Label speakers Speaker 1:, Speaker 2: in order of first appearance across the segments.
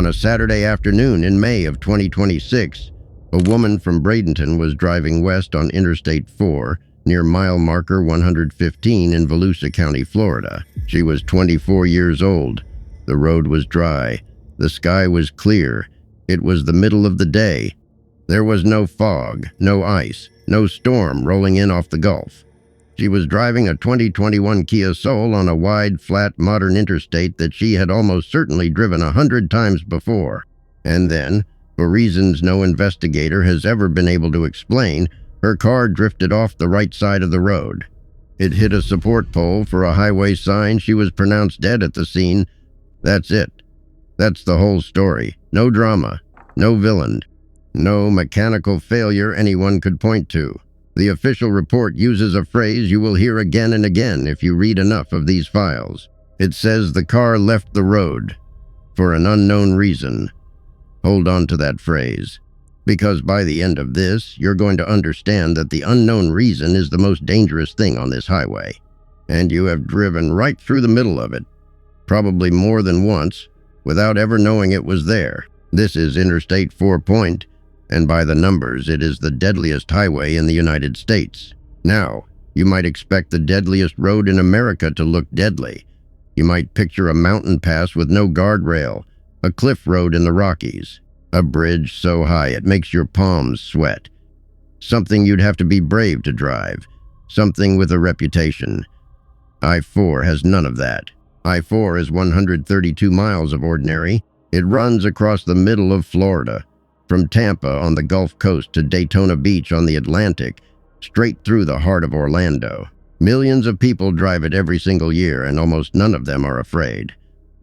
Speaker 1: On a Saturday afternoon in May of 2026, a woman from Bradenton was driving west on Interstate 4 near mile marker 115 in Volusia County, Florida. She was 24 years old. The road was dry. The sky was clear. It was the middle of the day. There was no fog, no ice, no storm rolling in off the Gulf. She was driving a 2021 Kia Soul on a wide, flat, modern interstate that she had almost certainly driven 100 times before. And then, for reasons no investigator has ever been able to explain, her car drifted off the right side of the road. It hit a support pole for a highway sign. She was pronounced dead at the scene. That's it. That's the whole story. No drama. No villain. No mechanical failure anyone could point to. The official report uses a phrase you will hear again and again if you read enough of these files. It says the car left the road for an unknown reason. Hold on to that phrase, because by the end of this, you're going to understand that the unknown reason is the most dangerous thing on this highway. And you have driven right through the middle of it, probably more than once, without ever knowing it was there. This is Interstate 4 Point, and by the numbers, it is the deadliest highway in the United States. Now, you might expect the deadliest road in America to look deadly. You might picture a mountain pass with no guardrail, a cliff road in the Rockies, a bridge so high it makes your palms sweat. Something you'd have to be brave to drive, something with a reputation. I-4 has none of that. I-4 is 132 miles of ordinary. It runs across the middle of Florida, from Tampa on the Gulf Coast to Daytona Beach on the Atlantic, straight through the heart of Orlando. Millions of people drive it every single year, and almost none of them are afraid.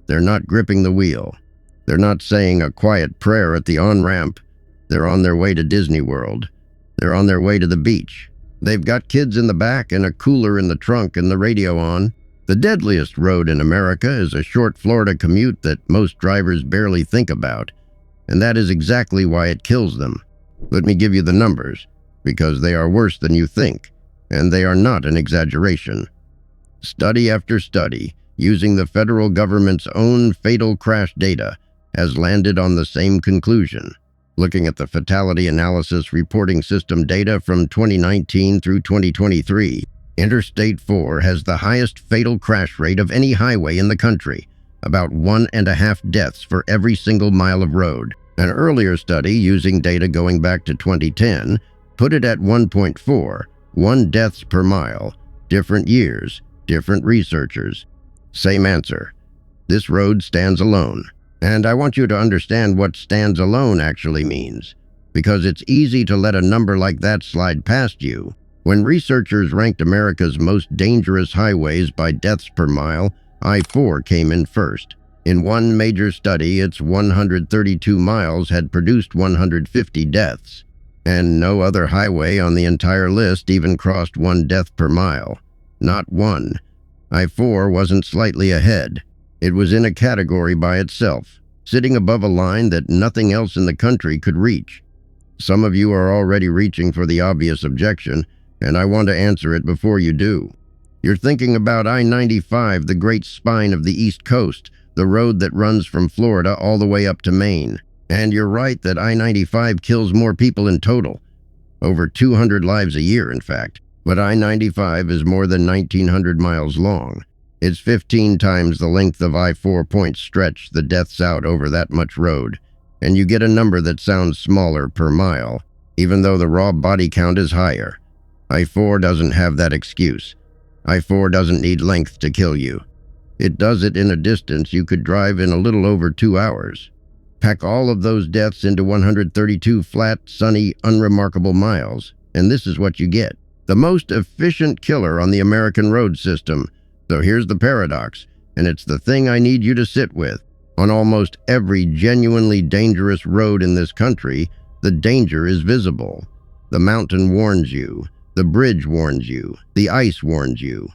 Speaker 1: They're not gripping the wheel. They're not saying a quiet prayer at the on-ramp. They're on their way to Disney World. They're on their way to the beach. They've got kids in the back and a cooler in the trunk and the radio on. The deadliest road in America is a short Florida commute that most drivers barely think about. And that is exactly why it kills them. Let me give you the numbers, because they are worse than you think, and they are not an exaggeration. Study after study, using the federal government's own fatal crash data, has landed on the same conclusion. Looking at the Fatality Analysis Reporting System data from 2019 through 2023, Interstate 4 has the highest fatal crash rate of any highway in the country, about 1.5 deaths for every single mile of road. An earlier study, using data going back to 2010, put it at 1.4, 1 deaths per mile. Different years, different researchers. Same answer. This road stands alone. And I want you to understand what stands alone actually means, because it's easy to let a number like that slide past you. When researchers ranked America's most dangerous highways by deaths per mile, I-4 came in first. In one major study, its 132 miles had produced 150 deaths, and no other highway on the entire list even crossed 1 death per mile. Not one. I-4 wasn't slightly ahead. It was in a category by itself, sitting above a line that nothing else in the country could reach. Some of you are already reaching for the obvious objection, and I want to answer it before you do. You're thinking about I-95, the great spine of the East Coast, the road that runs from Florida all the way up to Maine. And you're right that I-95 kills more people in total. Over 200 lives a year, in fact. But I-95 is more than 1,900 miles long. It's 15 times the length of I-4 Point stretch the deaths out over that much road. And you get a number that sounds smaller per mile, even though the raw body count is higher. I-4 doesn't have that excuse. I-4 doesn't need length to kill you. It does it in a distance you could drive in a little over 2 hours. Pack all of those deaths into 132 flat, sunny, unremarkable miles, and this is what you get. The most efficient killer on the American road system. So here's the paradox, and it's the thing I need you to sit with. On almost every genuinely dangerous road in this country, the danger is visible. The mountain warns you. The bridge warns you. The ice warns you.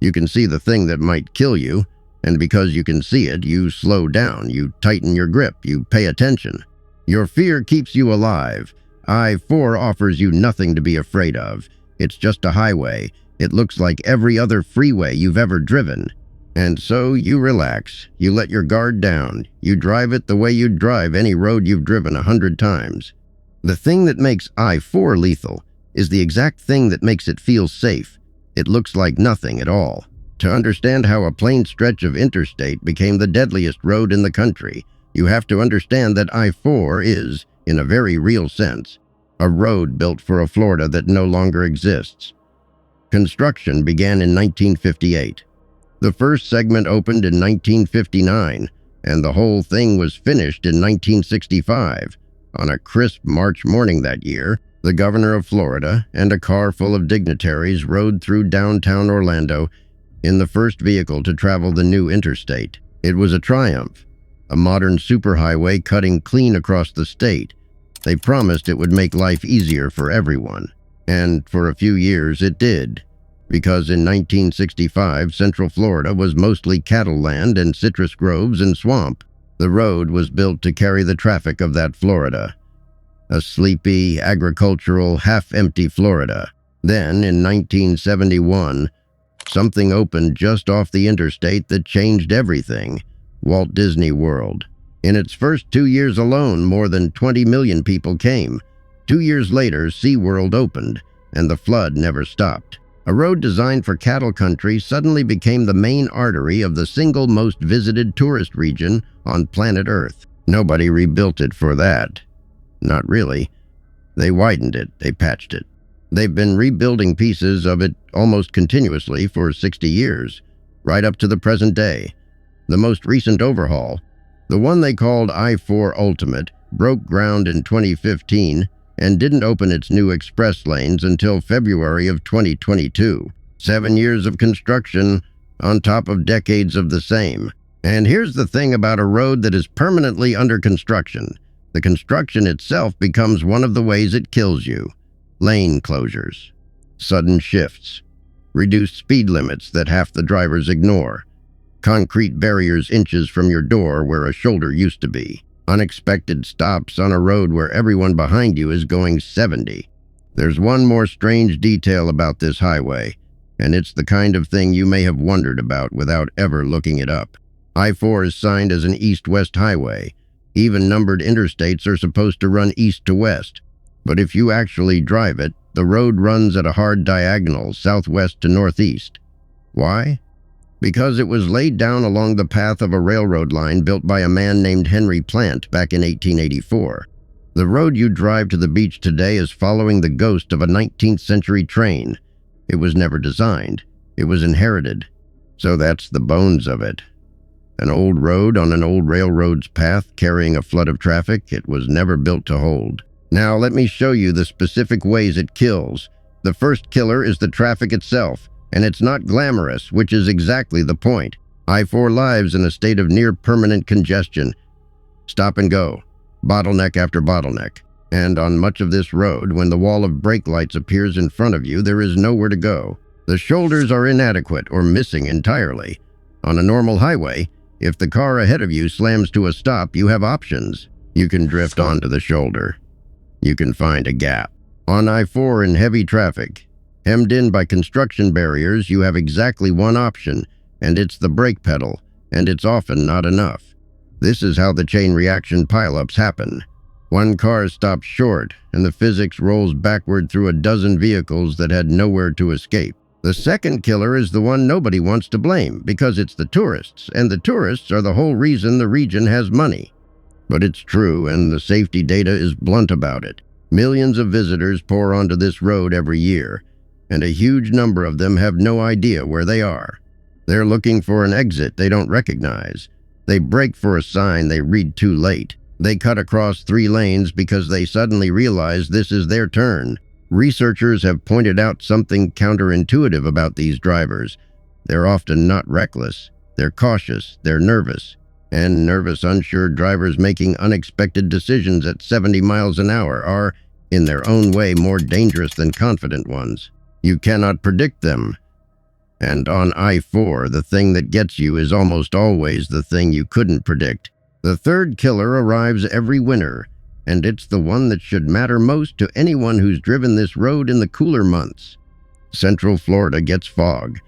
Speaker 1: You can see the thing that might kill you, and because you can see it, you slow down, you tighten your grip, you pay attention. Your fear keeps you alive. I-4 offers you nothing to be afraid of. It's just a highway. It looks like every other freeway you've ever driven. And so you relax, you let your guard down, you drive it the way you'd drive any road you've driven 100 times. The thing that makes I-4 lethal is the exact thing that makes it feel safe. It looks like nothing at all. To understand how a plain stretch of interstate became the deadliest road in the country, you have to understand that I-4 is, in a very real sense, a road built for a Florida that no longer exists. Construction began in 1958. The first segment opened in 1959, and the whole thing was finished in 1965. On a crisp March morning that year, the governor of Florida and a car full of dignitaries rode through downtown Orlando in the first vehicle to travel the new interstate. It was a triumph, a modern superhighway cutting clean across the state. They promised it would make life easier for everyone. And for a few years it did. Because in 1965, Central Florida was mostly cattle land and citrus groves and swamp. The road was built to carry the traffic of that Florida. A sleepy, agricultural, half-empty Florida. Then, in 1971, something opened just off the interstate that changed everything: Walt Disney World. In its first 2 years alone, more than 20 million people came. 2 years later, SeaWorld opened, and the flood never stopped. A road designed for cattle country suddenly became the main artery of the single most visited tourist region on planet Earth. Nobody rebuilt it for that. Not really. They widened it, they patched it. They've been rebuilding pieces of it almost continuously for 60 years, right up to the present day. The most recent overhaul, the one they called I-4 Ultimate, broke ground in 2015 and didn't open its new express lanes until February of 2022. 7 years of construction on top of decades of the same. And here's the thing about a road that is permanently under construction. The construction itself becomes one of the ways it kills you. Lane closures, sudden shifts, reduced speed limits that half the drivers ignore, concrete barriers inches from your door where a shoulder used to be, unexpected stops on a road where everyone behind you is going 70. There's one more strange detail about this highway, and it's the kind of thing you may have wondered about without ever looking it up. I-4 is signed as an east-west highway. Even numbered interstates are supposed to run east to west. But if you actually drive it, the road runs at a hard diagonal, southwest to northeast. Why? Because it was laid down along the path of a railroad line built by a man named Henry Plant back in 1884. The road you drive to the beach today is following the ghost of a 19th century train. It was never designed. It was inherited. So that's the bones of it. An old road on an old railroad's path carrying a flood of traffic it was never built to hold. Now let me show you the specific ways it kills. The first killer is the traffic itself, and it's not glamorous, which is exactly the point. I-4 lives in a state of near-permanent congestion. Stop and go, bottleneck after bottleneck. And on much of this road, when the wall of brake lights appears in front of you, there is nowhere to go. The shoulders are inadequate or missing entirely. On a normal highway, if the car ahead of you slams to a stop, you have options. You can drift onto the shoulder. You can find a gap. On I-4 in heavy traffic, hemmed in by construction barriers, you have exactly one option, and it's the brake pedal, and it's often not enough. This is how the chain reaction pileups happen. One car stops short, and the physics rolls backward through a dozen vehicles that had nowhere to escape. The second killer is the one nobody wants to blame, because it's the tourists, and the tourists are the whole reason the region has money. But it's true, and the safety data is blunt about it. Millions of visitors pour onto this road every year, and a huge number of them have no idea where they are. They're looking for an exit they don't recognize. They brake for a sign they read too late. They cut across 3 lanes because they suddenly realize this is their turn. Researchers have pointed out something counterintuitive about these drivers. They're often not reckless. They're cautious. They're nervous. And nervous, unsure drivers making unexpected decisions at 70 miles an hour are, in their own way, more dangerous than confident ones. You cannot predict them. And on I-4, the thing that gets you is almost always the thing you couldn't predict. The third killer arrives every winter, and it's the one that should matter most to anyone who's driven this road in the cooler months. Central Florida gets fog.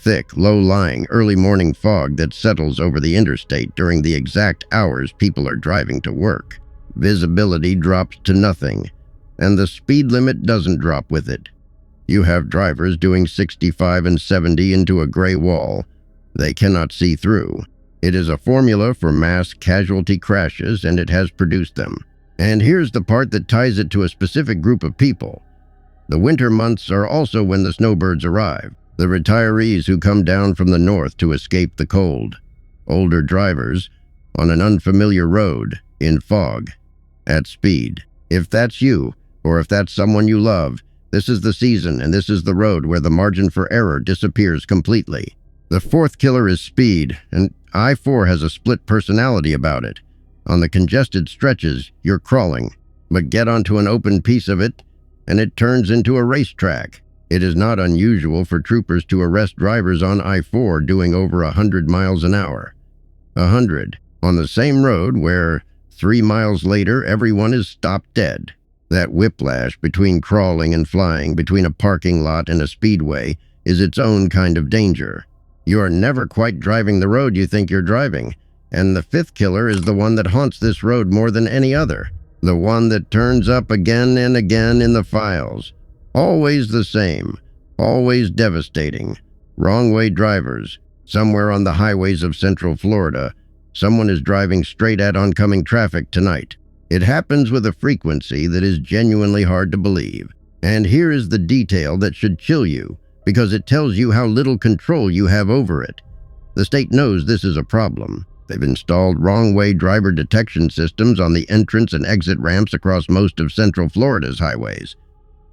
Speaker 1: thick, low-lying, early-morning fog that settles over the interstate during the exact hours people are driving to work. Visibility drops to nothing, and the speed limit doesn't drop with it. You have drivers doing 65 and 70 into a gray wall they cannot see through. It is a formula for mass casualty crashes, and it has produced them. And here's the part that ties it to a specific group of people. The winter months are also when the snowbirds arrive, the retirees who come down from the north to escape the cold. Older drivers on an unfamiliar road, in fog, at speed. If that's you, or if that's someone you love, this is the season and this is the road where the margin for error disappears completely. The fourth killer is speed, and I-4 has a split personality about it. On the congested stretches, you're crawling, but get onto an open piece of it, and it turns into a racetrack. It is not unusual for troopers to arrest drivers on I-4 doing over 100 miles an hour. 100, on the same road where 3 miles later everyone is stopped dead. That whiplash between crawling and flying, between a parking lot and a speedway, is its own kind of danger. You are never quite driving the road you think you're driving, and the fifth killer is the one that haunts this road more than any other. The one that turns up again and again in the files. Always the same. Always devastating. Wrong-way drivers. Somewhere on the highways of Central Florida, someone is driving straight at oncoming traffic tonight. It happens with a frequency that is genuinely hard to believe. And here is the detail that should chill you, because it tells you how little control you have over it. The state knows this is a problem. They've installed wrong-way driver detection systems on the entrance and exit ramps across most of Central Florida's highways.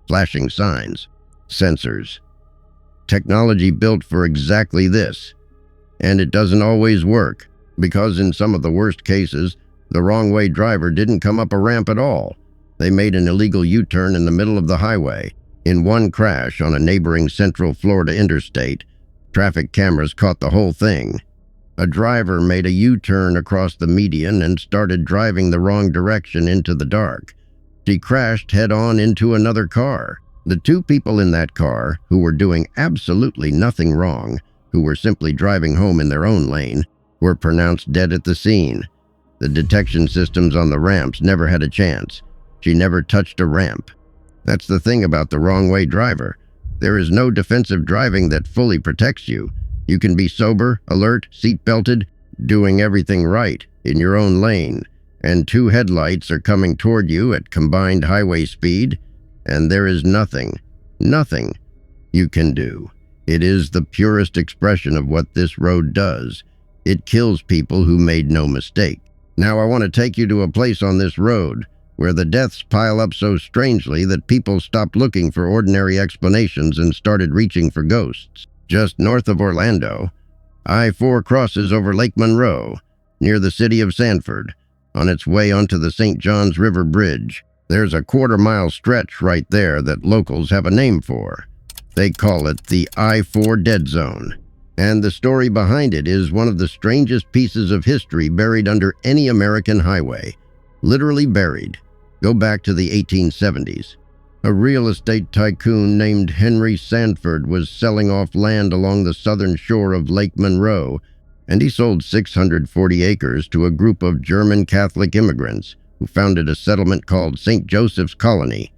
Speaker 1: Flashing signs. Sensors. Technology built for exactly this. And it doesn't always work, because in some of the worst cases, the wrong-way driver didn't come up a ramp at all. They made an illegal U-turn in the middle of the highway. In one crash on a neighboring Central Florida interstate, traffic cameras caught the whole thing. A driver made a U-turn across the median and started driving the wrong direction into the dark. She crashed head-on into another car. The two people in that car, who were doing absolutely nothing wrong, who were simply driving home in their own lane, were pronounced dead at the scene. The detection systems on the ramps never had a chance. She never touched a ramp. That's the thing about the wrong-way driver. There is no defensive driving that fully protects you. You can be sober, alert, seat-belted, doing everything right in your own lane, and two headlights are coming toward you at combined highway speed, and there is nothing you can do. It is the purest expression of what this road does. It kills people who made no mistake. Now I want to take you to a place on this road where the deaths pile up so strangely that people stopped looking for ordinary explanations and started reaching for ghosts. Just north of Orlando, I-4 crosses over Lake Monroe, near the city of Sanford, on its way onto the St. Johns River Bridge. There's a quarter-mile stretch right there that locals have a name for. They call it the I-4 Dead Zone. And the story behind it is one of the strangest pieces of history buried under any American highway. Literally buried. Go back to the 1870s. A real estate tycoon named Henry Sanford was selling off land along the southern shore of Lake Monroe, and he sold 640 acres to a group of German Catholic immigrants who founded a settlement called St. Joseph's Colony.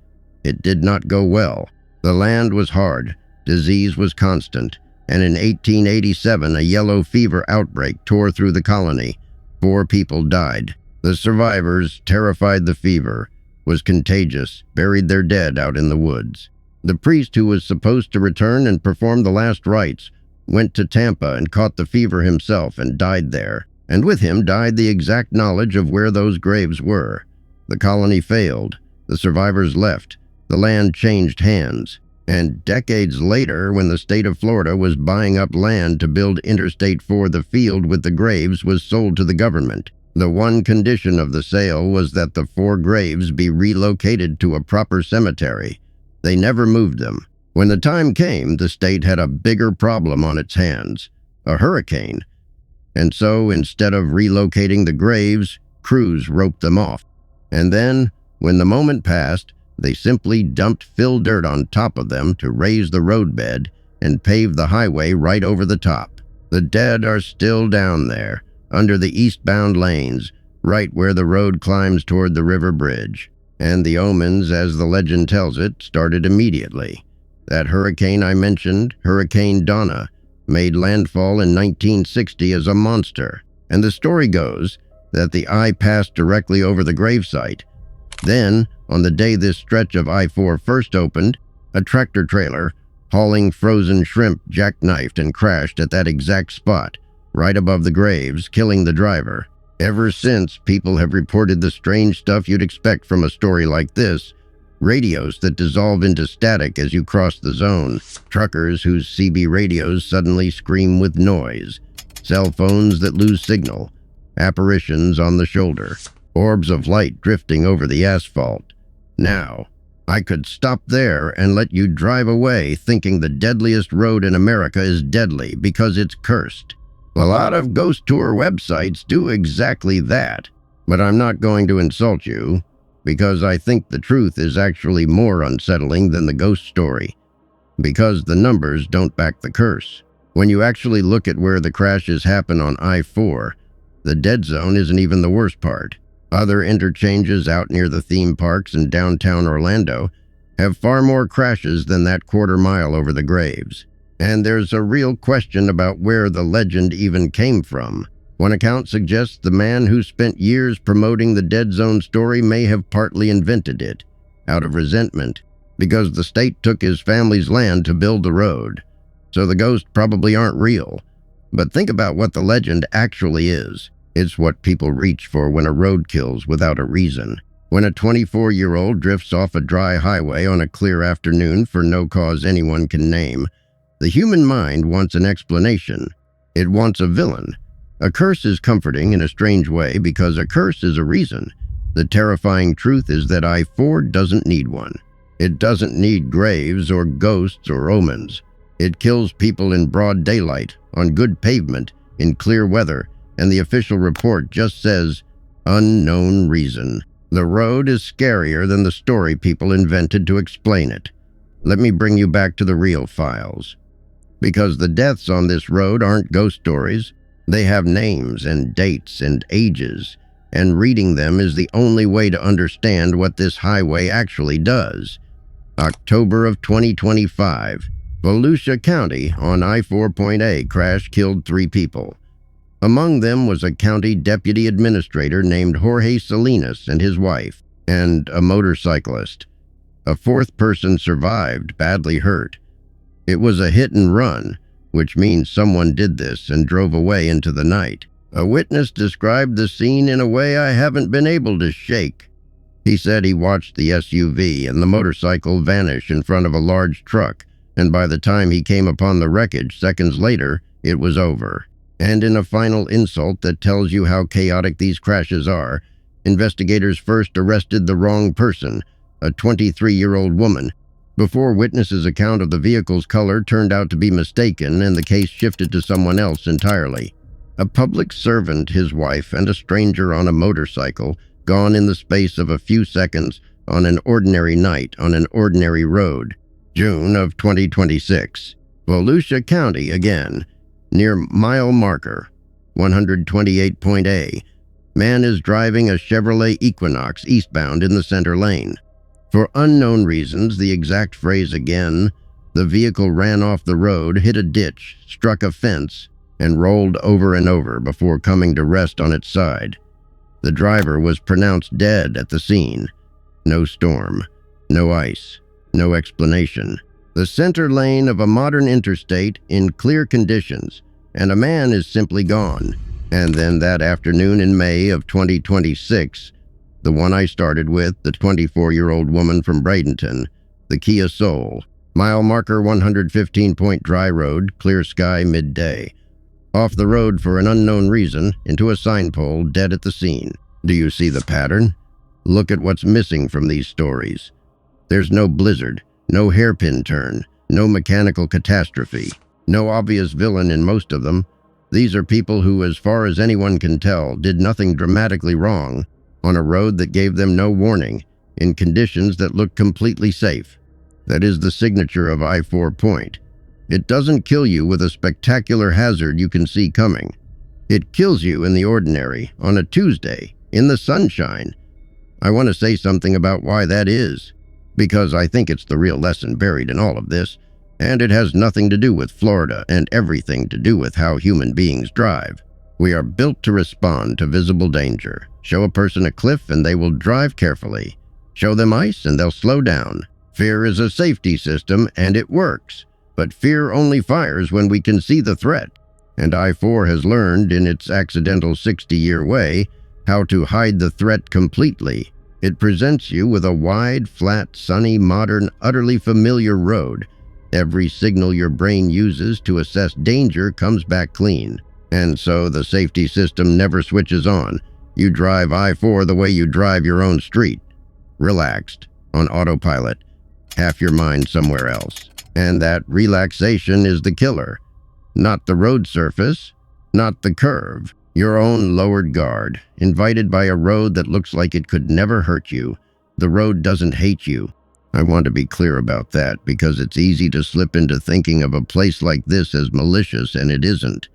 Speaker 1: It did not go well. The land was hard, disease was constant, and in 1887 a yellow fever outbreak tore through the colony. 4 people died. The survivors, terrified the fever was contagious, buried their dead out in the woods. The priest who was supposed to return and perform the last rites went to Tampa and caught the fever himself and died there. And with him died the exact knowledge of where those graves were. The colony failed. The survivors left. The land changed hands. And decades later, when the state of Florida was buying up land to build Interstate 4, the field with the graves was sold to the government. The one condition of the sale was that the 4 graves be relocated to a proper cemetery. They never moved them. When the time came, the state had a bigger problem on its hands, a hurricane. And so, instead of relocating the graves, crews roped them off. And then, when the moment passed, they simply dumped fill dirt on top of them to raise the roadbed and paved the highway right over the top. The dead are still down there, under the eastbound lanes, right where the road climbs toward the river bridge. And the omens, as the legend tells it, started immediately. That hurricane I mentioned, Hurricane Donna, made landfall in 1960 as a monster, and the story goes that the eye passed directly over the gravesite. Then, on the day this stretch of I-4 first opened, a tractor-trailer hauling frozen shrimp jackknifed and crashed at that exact spot, right above the graves, killing the driver. Ever since, people have reported the strange stuff you'd expect from a story like this: radios that dissolve into static as you cross the zone, truckers whose CB radios suddenly scream with noise, cell phones that lose signal, apparitions on the shoulder, orbs of light drifting over the asphalt. Now, I could stop there and let you drive away thinking the deadliest road in America is deadly because it's cursed. A lot of ghost tour websites do exactly that, but I'm not going to insult you, because I think the truth is actually more unsettling than the ghost story, because the numbers don't back the curse. When you actually look at where the crashes happen on I-4, the dead zone isn't even the worst part. Other interchanges out near the theme parks in downtown Orlando have far more crashes than that quarter mile over the graves. And there's a real question about where the legend even came from. One account suggests the man who spent years promoting the dead zone story may have partly invented it, out of resentment, because the state took his family's land to build the road. So the ghosts probably aren't real. But think about what the legend actually is. It's what people reach for when a road kills without a reason. When a 24-year-old drifts off a dry highway on a clear afternoon for no cause anyone can name, the human mind wants an explanation. It wants a villain. A curse is comforting in a strange way because a curse is a reason. The terrifying truth is that I-4 doesn't need one. It doesn't need graves or ghosts or omens. It kills people in broad daylight, on good pavement, in clear weather, and the official report just says, unknown reason. The road is scarier than the story people invented to explain it. Let me bring you back to the real files. Because the deaths on this road aren't ghost stories. They have names and dates and ages, and reading them is the only way to understand what this highway actually does. October of 2025, Volusia County on I-4.A crash killed 3 people. Among them was a county deputy administrator named Jorge Salinas and his wife, and a motorcyclist. A 4th person survived, badly hurt. It was a hit and run, which means someone did this and drove away into the night. A witness described the scene in a way I haven't been able to shake. He said he watched the SUV and the motorcycle vanish in front of a large truck, and by the time he came upon the wreckage seconds later, it was over. And in a final insult that tells you how chaotic these crashes are, investigators first arrested the wrong person, a 23-year-old woman, before witnesses' account of the vehicle's color turned out to be mistaken and the case shifted to someone else entirely. A public servant, his wife, and a stranger on a motorcycle, gone in the space of a few seconds on an ordinary night on an ordinary road. June of 2026. Volusia County again. Near mile marker 128.A. Man is driving a Chevrolet Equinox eastbound in the center lane. For unknown reasons, the exact phrase again, the vehicle ran off the road, hit a ditch, struck a fence, and rolled over and over before coming to rest on its side. The driver was pronounced dead at the scene. No storm, no ice, no explanation. The center lane of a modern interstate in clear conditions, and a man is simply gone. And then that afternoon in May of 2026, the one I started with, the 24-year-old woman from Bradenton, the Kia Soul, mile marker 115-point dry road, clear sky midday. Off the road for an unknown reason, into a sign pole, dead at the scene. Do you see the pattern? Look at what's missing from these stories. There's no blizzard, no hairpin turn, no mechanical catastrophe, no obvious villain in most of them. These are people who, as far as anyone can tell, did nothing dramatically wrong, on a road that gave them no warning, in conditions that looked completely safe. That is the signature of I-4 Point. It doesn't kill you with a spectacular hazard you can see coming. It kills you in the ordinary, on a Tuesday, in the sunshine. I want to say something about why that is, because I think it's the real lesson buried in all of this, and it has nothing to do with Florida and everything to do with how human beings drive. We are built to respond to visible danger. Show a person a cliff and they will drive carefully. Show them ice and they'll slow down. Fear is a safety system and it works, but fear only fires when we can see the threat. And I-4 has learned, in its accidental 60-year way, how to hide the threat completely. It presents you with a wide, flat, sunny, modern, utterly familiar road. Every signal your brain uses to assess danger comes back clean. And so the safety system never switches on. You drive I-4 the way you drive your own street. Relaxed, on autopilot, half your mind somewhere else. And that relaxation is the killer. Not the road surface, not the curve. Your own lowered guard, invited by a road that looks like it could never hurt you. The road doesn't hate you. I want to be clear about that because it's easy to slip into thinking of a place like this as malicious, and it isn't.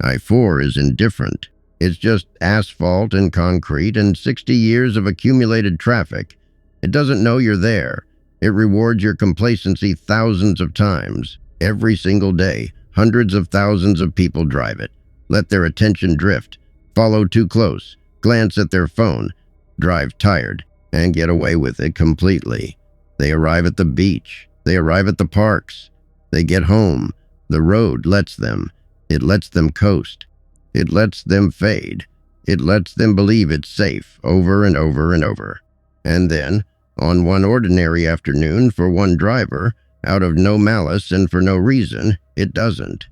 Speaker 1: I-4 is indifferent. It's just asphalt and concrete and 60 years of accumulated traffic. It doesn't know you're there. It rewards your complacency thousands of times. Every single day, hundreds of thousands of people drive it. Let their attention drift, follow too close, glance at their phone, drive tired, and get away with it completely. They arrive at the beach. They arrive at the parks. They get home. The road lets them. It lets them coast. It lets them fade. It lets them believe it's safe over and over and over. And then, on one ordinary afternoon for one driver, out of no malice and for no reason, it doesn't.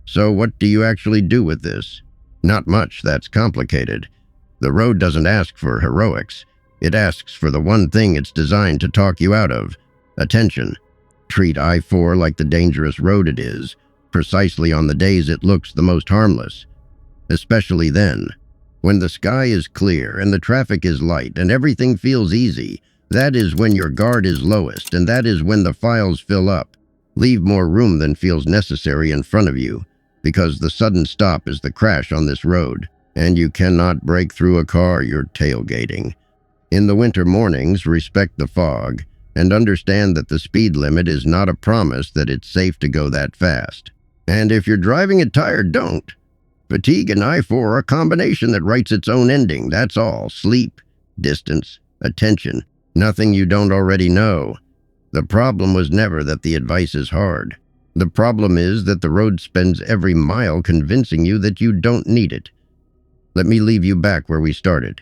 Speaker 1: So what do you actually do with this? Not much that's complicated. The road doesn't ask for heroics. It asks for the one thing it's designed to talk you out of: attention. Treat I-4 like the dangerous road it is, precisely on the days it looks the most harmless. Especially then. When the sky is clear and the traffic is light and everything feels easy, that is when your guard is lowest, and that is when the files fill up. Leave more room than feels necessary in front of you, because the sudden stop is the crash on this road, and you cannot break through a car you're tailgating. In the winter mornings, respect the fog, and understand that the speed limit is not a promise that it's safe to go that fast. And if you're driving it tired, don't. Fatigue and I-4 are a combination that writes its own ending, that's all. Sleep, distance, attention, nothing you don't already know. The problem was never that the advice is hard. The problem is that the road spends every mile convincing you that you don't need it. Let me leave you back where we started.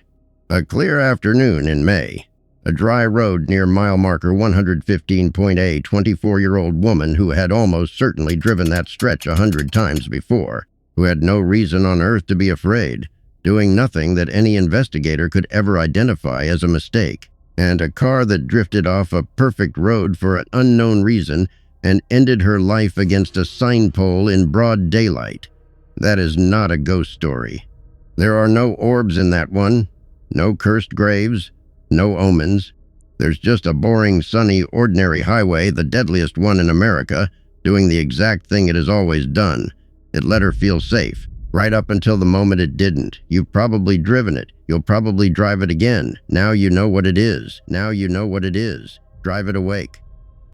Speaker 1: A clear afternoon in May. A dry road near mile marker 115.A, 24-year-old woman who had almost certainly driven that stretch 100 times before, who had no reason on earth to be afraid, doing nothing that any investigator could ever identify as a mistake, and a car that drifted off a perfect road for an unknown reason and ended her life against a sign pole in broad daylight. That is not a ghost story. There are no orbs in that one, no cursed graves, no omens. There's just a boring, sunny, ordinary highway, the deadliest one in America, doing the exact thing it has always done. It let her feel safe, right up until the moment it didn't. You've probably driven it. You'll probably drive it again. Now you know what it is. Now you know what it is. Drive it awake.